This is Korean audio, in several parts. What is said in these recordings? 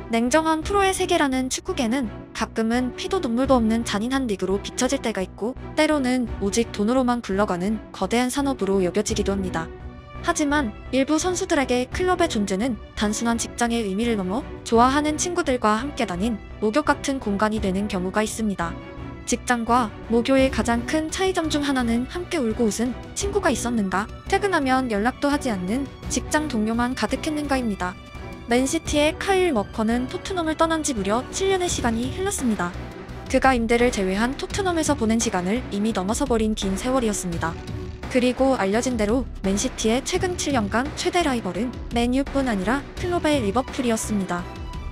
냉정한 프로의 세계라는 축구계는 가끔은 피도 눈물도 없는 잔인한 리그로 비춰질 때가 있고, 때로는 오직 돈으로만 굴러가는 거대한 산업으로 여겨지기도 합니다. 하지만 일부 선수들에게 클럽의 존재는 단순한 직장의 의미를 넘어 좋아하는 친구들과 함께 다닌 목욕 같은 공간이 되는 경우가 있습니다. 직장과 모교의 가장 큰 차이점 중 하나는 함께 울고 웃은 친구가 있었는가, 퇴근하면 연락도 하지 않는 직장 동료만 가득했는가입니다. 맨시티의 카일 워커는 토트넘을 떠난 지 무려 7년의 시간이 흘렀습니다. 그가 임대를 제외한 토트넘에서 보낸 시간을 이미 넘어서 버린 긴 세월이었습니다. 그리고 알려진 대로 맨시티의 최근 7년간 최대 라이벌은 맨유뿐 아니라 클럽의 리버풀이었습니다.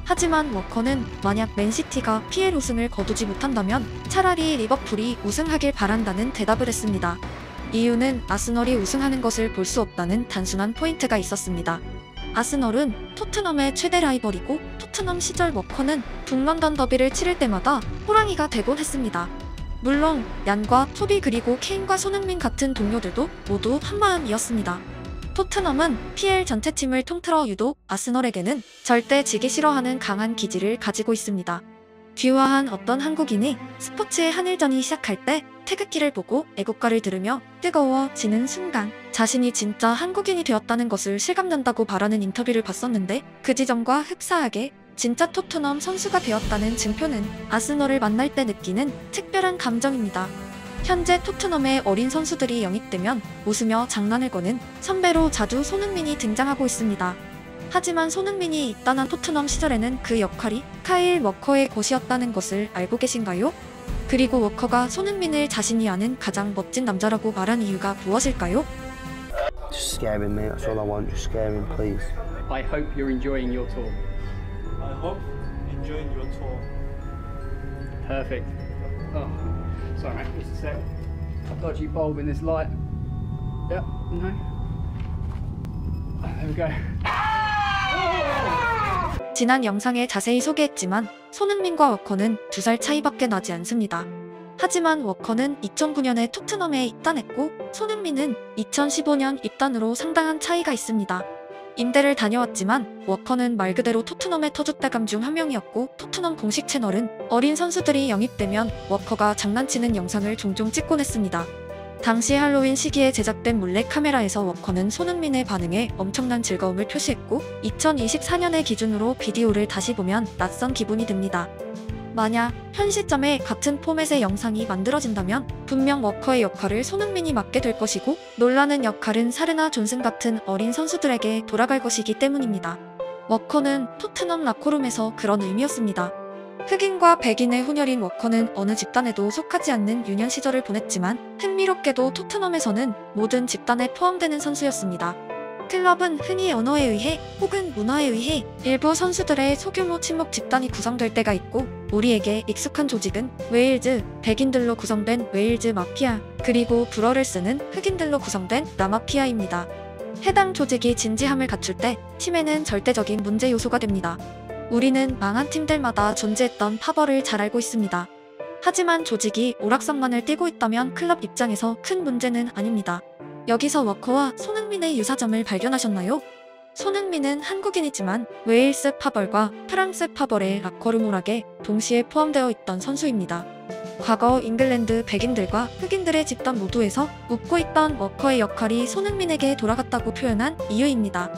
하지만 워커는 만약 맨시티가 PL 우승을 거두지 못한다면 차라리 리버풀이 우승하길 바란다는 대답을 했습니다. 이유는 아스널이 우승하는 것을 볼 수 없다는 단순한 포인트가 있었습니다. 아스널은 토트넘의 최대 라이벌이고, 토트넘 시절 워커는 북런던 더비를 치를 때마다 호랑이가 되곤 했습니다. 물론 얀과 토비 그리고 케인과 손흥민 같은 동료들도 모두 한마음이었습니다. 토트넘은 PL 전체 팀을 통틀어 유독 아스널에게는 절대 지기 싫어하는 강한 기질을 가지고 있습니다. 귀화한 어떤 한국인이 스포츠의 한일전이 시작할 때 태극기를 보고 애국가를 들으며 뜨거워지는 순간 자신이 진짜 한국인이 되었다는 것을 실감난다고 바라는 인터뷰를 봤었는데, 그 지점과 흡사하게 진짜 토트넘 선수가 되었다는 증표는 아스널을 만날 때 느끼는 특별한 감정입니다. 현재 토트넘의 어린 선수들이 영입되면 웃으며 장난을 거는 선배로 자주 손흥민이 등장하고 있습니다. 하지만 손흥민이 입단한 토트넘 시절에는 그 역할이 카일 워커의 것이었다는 것을 알고 계신가요? 그리고 워커가 손흥민을 자신이 아는 가장 멋진 남자라고 말한 이유가 무엇일까요? Just scare him, mate. That's all I want. Just scare him, please. I hope you're enjoying your tour. I hope enjoying your tour. Perfect. Oh, sorry mate, just a sec. A dodgy bulb in this light. Yep, no. There we go. 지난 영상에 자세히 소개했지만 손흥민과 워커는 2살 차이밖에 나지 않습니다. 하지만 워커는 2009년에 토트넘에 입단했고, 손흥민은 2015년 입단으로 상당한 차이가 있습니다. 임대를 다녀왔지만 워커는 말 그대로 토트넘의 터줏대감 중 한 명이었고, 토트넘 공식 채널은 어린 선수들이 영입되면 워커가 장난치는 영상을 종종 찍곤 했습니다. 당시 할로윈 시기에 제작된 몰래 카메라에서 워커는 손흥민의 반응에 엄청난 즐거움을 표시했고, 2024년의 기준으로 비디오를 다시 보면 낯선 기분이 듭니다. 만약 현 시점에 같은 포맷의 영상이 만들어진다면 분명 워커의 역할을 손흥민이 맡게 될 것이고, 놀라는 역할은 사르나 존슨 같은 어린 선수들에게 돌아갈 것이기 때문입니다. 워커는 토트넘 라커룸에서 그런 의미였습니다. 흑인과 백인의 혼혈인 워커는 어느 집단에도 속하지 않는 유년 시절을 보냈지만, 흥미롭게도 토트넘에서는 모든 집단에 포함되는 선수였습니다. 클럽은 흔히 언어에 의해 혹은 문화에 의해 일부 선수들의 소규모 친목 집단이 구성될 때가 있고, 우리에게 익숙한 조직은 웨일즈 백인들로 구성된 웨일즈 마피아, 그리고 불어를 쓰는 흑인들로 구성된 라마피아입니다. 해당 조직이 진지함을 갖출 때 팀에는 절대적인 문제 요소가 됩니다. 우리는 망한 팀들마다 존재했던 파벌을 잘 알고 있습니다. 하지만 조직이 오락성만을 띠고 있다면 클럽 입장에서 큰 문제는 아닙니다. 여기서 워커와 손흥민의 유사점을 발견하셨나요? 손흥민은 한국인이지만 웨일스 파벌과 프랑스 파벌의 라커룸 오락에 동시에 포함되어 있던 선수입니다. 과거 잉글랜드 백인들과 흑인들의 집단 모두에서 웃고 있던 워커의 역할이 손흥민에게 돌아갔다고 표현한 이유입니다.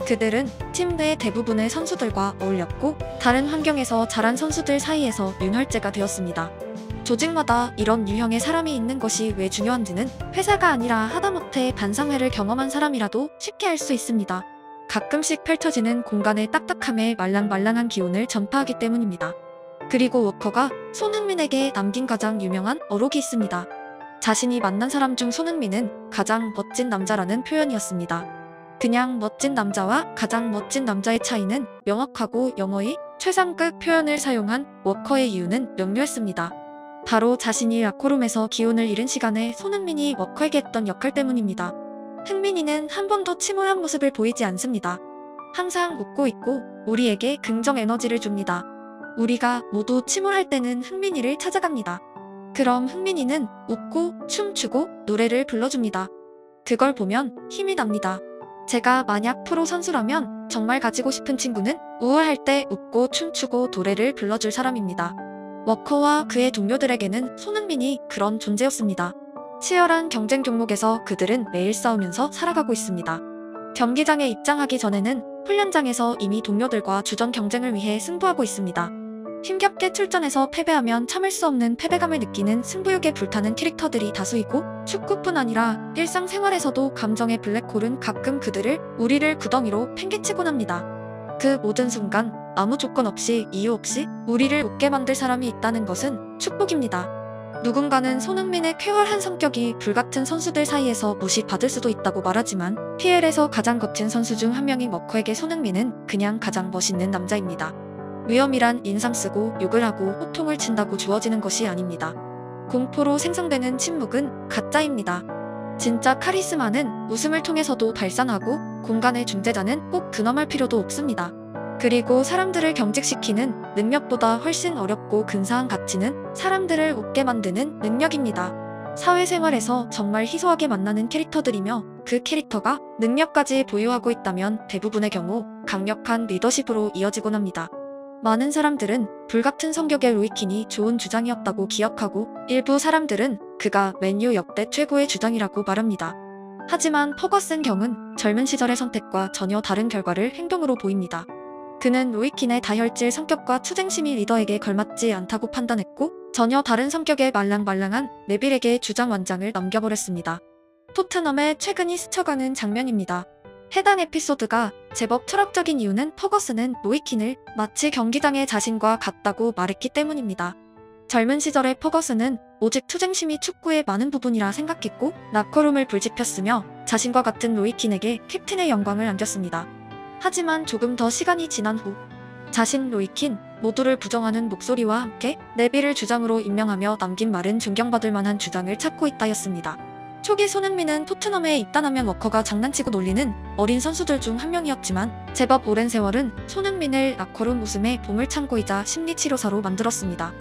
그들은 팀 내 대부분의 선수들과 어울렸고, 다른 환경에서 자란 선수들 사이에서 윤활제가 되었습니다. 조직마다 이런 유형의 사람이 있는 것이 왜 중요한지는 회사가 아니라 하다못해 반상회를 경험한 사람이라도 쉽게 알 수 있습니다. 가끔씩 펼쳐지는 공간의 딱딱함에 말랑말랑한 기운을 전파하기 때문입니다. 그리고 워커가 손흥민에게 남긴 가장 유명한 어록이 있습니다. 자신이 만난 사람 중 손흥민은 가장 멋진 남자라는 표현이었습니다. 그냥 멋진 남자와 가장 멋진 남자의 차이는 명확하고, 영어의 최상급 표현을 사용한 워커의 이유는 명료했습니다. 바로 자신이 라커룸에서 기운을 잃은 시간에 손흥민이 워커에게 했던 역할 때문입니다. 흥민이는 한 번도 침울한 모습을 보이지 않습니다. 항상 웃고 있고 우리에게 긍정 에너지를 줍니다. 우리가 모두 침울할 때는 흥민이를 찾아갑니다. 그럼 흥민이는 웃고 춤추고 노래를 불러줍니다. 그걸 보면 힘이 납니다. 제가 만약 프로 선수라면 정말 가지고 싶은 친구는 우울할 때 웃고 춤추고 노래를 불러줄 사람입니다. 워커와 그의 동료들에게는 손흥민이 그런 존재였습니다. 치열한 경쟁 종목에서 그들은 매일 싸우면서 살아가고 있습니다. 경기장에 입장하기 전에는 훈련장에서 이미 동료들과 주전 경쟁을 위해 승부하고 있습니다. 힘겹게 출전해서 패배하면 참을 수 없는 패배감을 느끼는 승부욕에 불타는 캐릭터들이 다수이고 축구뿐 아니라 일상생활에서도 감정의 블랙홀은 가끔 그들을 우리를 구덩이로 팽개치곤 합니다. 그 모든 순간 아무 조건 없이 이유 없이 우리를 웃게 만들 사람이 있다는 것은 축복입니다. 누군가는 손흥민의 쾌활한 성격이 불같은 선수들 사이에서 무시받을 수도 있다고 말하지만 PL에서 가장 거친 선수 중 한 명인 워커에게 손흥민은 그냥 가장 멋있는 남자입니다. 위험이란 인상 쓰고 욕을 하고 호통을 친다고 주어지는 것이 아닙니다. 공포로 생성되는 침묵은 가짜입니다. 진짜 카리스마는 웃음을 통해서도 발산하고 공간의 중재자는 꼭 근엄할 필요도 없습니다. 그리고 사람들을 경직시키는 능력보다 훨씬 어렵고 근사한 가치는 사람들을 웃게 만드는 능력입니다. 사회생활에서 정말 희소하게 만나는 캐릭터들이며 그 캐릭터가 능력까지 보유하고 있다면 대부분의 경우 강력한 리더십으로 이어지곤 합니다. 많은 사람들은 불같은 성격의 로이킨이 좋은 주장이었다고 기억하고 일부 사람들은 그가 맨유 역대 최고의 주장이라고 말합니다. 하지만 퍼거슨 경은 젊은 시절의 선택과 전혀 다른 결과를 행동으로 보입니다. 그는 로이킨의 다혈질 성격과 투쟁심이 리더에게 걸맞지 않다고 판단했고 전혀 다른 성격의 말랑말랑한 네빌에게 주장 완장을 넘겨버렸습니다. 토트넘의 최근이 스쳐가는 장면입니다. 해당 에피소드가 제법 철학적인 이유는 퍼거슨은 로이킨을 마치 경기장의 자신과 같다고 말했기 때문입니다. 젊은 시절의 퍼거슨은 오직 투쟁심이 축구의 많은 부분이라 생각했고 라커룸을 불지폈으며 자신과 같은 로이킨에게 캡틴의 영광을 안겼습니다. 하지만 조금 더 시간이 지난 후 자신 로이킨 모두를 부정하는 목소리와 함께 네빌을 주장으로 임명하며 남긴 말은 존경받을 만한 주장을 찾고 있다였습니다. 초기 손흥민은 토트넘에 입단하면 워커가 장난치고 놀리는 어린 선수들 중 한 명이었지만 제법 오랜 세월은 손흥민을 라커룸 웃음의 보물창고이자 심리치료사로 만들었습니다.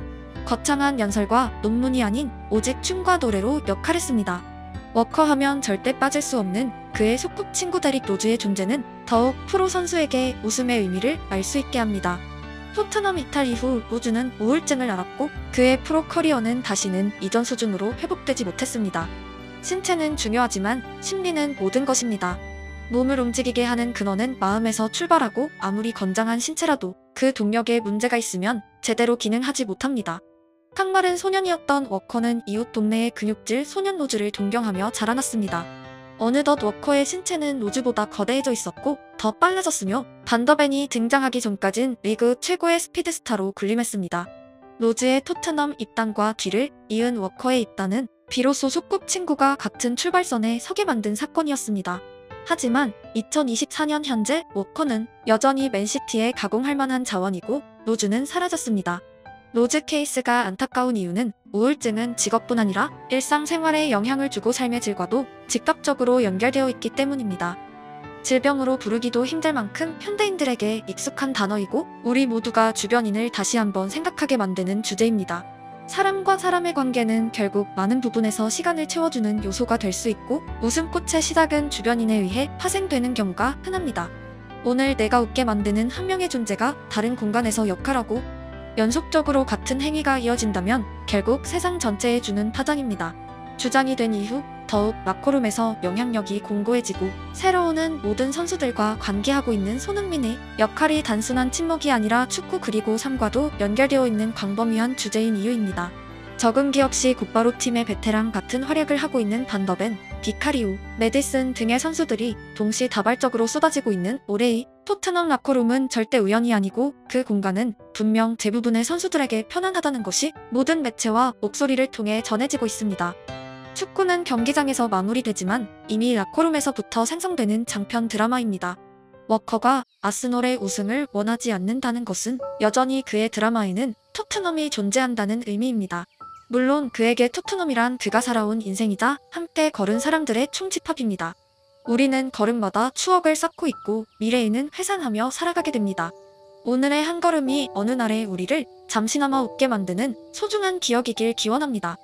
거창한 연설과 논문이 아닌 오직 춤과 노래로 역할했습니다. 워커 하면 절대 빠질 수 없는 그의 소꿉친구 데릭 로즈의 존재는 더욱 프로 선수에게 웃음의 의미를 알 수 있게 합니다. 토트넘 이탈 이후 로즈는 우울증을 앓았고 그의 프로 커리어는 다시는 이전 수준으로 회복되지 못했습니다. 신체는 중요하지만 심리는 모든 것입니다. 몸을 움직이게 하는 근원은 마음에서 출발하고 아무리 건장한 신체라도 그 동력에 문제가 있으면 제대로 기능하지 못합니다. 깡마른 소년이었던 워커는 이웃 동네의 근육질 소년 로즈를 동경하며 자라났습니다. 어느덧 워커의 신체는 로즈보다 거대해져 있었고 더 빨라졌으며 반더벤이 등장하기 전까진 리그 최고의 스피드스타로 군림했습니다. 로즈의 토트넘 입단과 뒤를 이은 워커의 입단은 비로소 소꿉친구가 같은 출발선에 서게 만든 사건이었습니다. 하지만 2024년 현재 워커는 여전히 맨시티에 가공할 만한 자원이고 로즈는 사라졌습니다. 로즈 케이스가 안타까운 이유는 우울증은 직업뿐 아니라 일상생활에 영향을 주고 삶의 질과도 직접적으로 연결되어 있기 때문입니다. 질병으로 부르기도 힘들 만큼 현대인들에게 익숙한 단어이고 우리 모두가 주변인을 다시 한번 생각하게 만드는 주제입니다. 사람과 사람의 관계는 결국 많은 부분에서 시간을 채워주는 요소가 될 수 있고 웃음꽃의 시작은 주변인에 의해 파생되는 경우가 흔합니다. 오늘 내가 웃게 만드는 한 명의 존재가 다른 공간에서 역할하고 연속적으로 같은 행위가 이어진다면 결국 세상 전체에 주는 파장입니다. 주장이 된 이후 더욱 라커룸에서 영향력이 공고해지고 새로오는 모든 선수들과 관계하고 있는 손흥민의 역할이 단순한 침묵이 아니라 축구 그리고 삶과도 연결되어 있는 광범위한 주제인 이유입니다. 적응 기억 시 곧바로 팀의 베테랑 같은 활약을 하고 있는 반더벤, 비카리오, 메디슨 등의 선수들이 동시다발적으로 쏟아지고 있는 올해의 토트넘 라커룸은 절대 우연이 아니고 그 공간은 분명 대부분의 선수들에게 편안하다는 것이 모든 매체와 목소리를 통해 전해지고 있습니다. 축구는 경기장에서 마무리되지만 이미 라커룸에서부터 생성되는 장편 드라마입니다. 워커가 아스널의 우승을 원하지 않는다는 것은 여전히 그의 드라마에는 토트넘이 존재한다는 의미입니다. 물론 그에게 토트넘이란 그가 살아온 인생이자 함께 걸은 사람들의 총집합입니다. 우리는 걸음마다 추억을 쌓고 있고 미래에는 회상하며 살아가게 됩니다. 오늘의 한 걸음이 어느 날의 우리를 잠시나마 웃게 만드는 소중한 기억이길 기원합니다.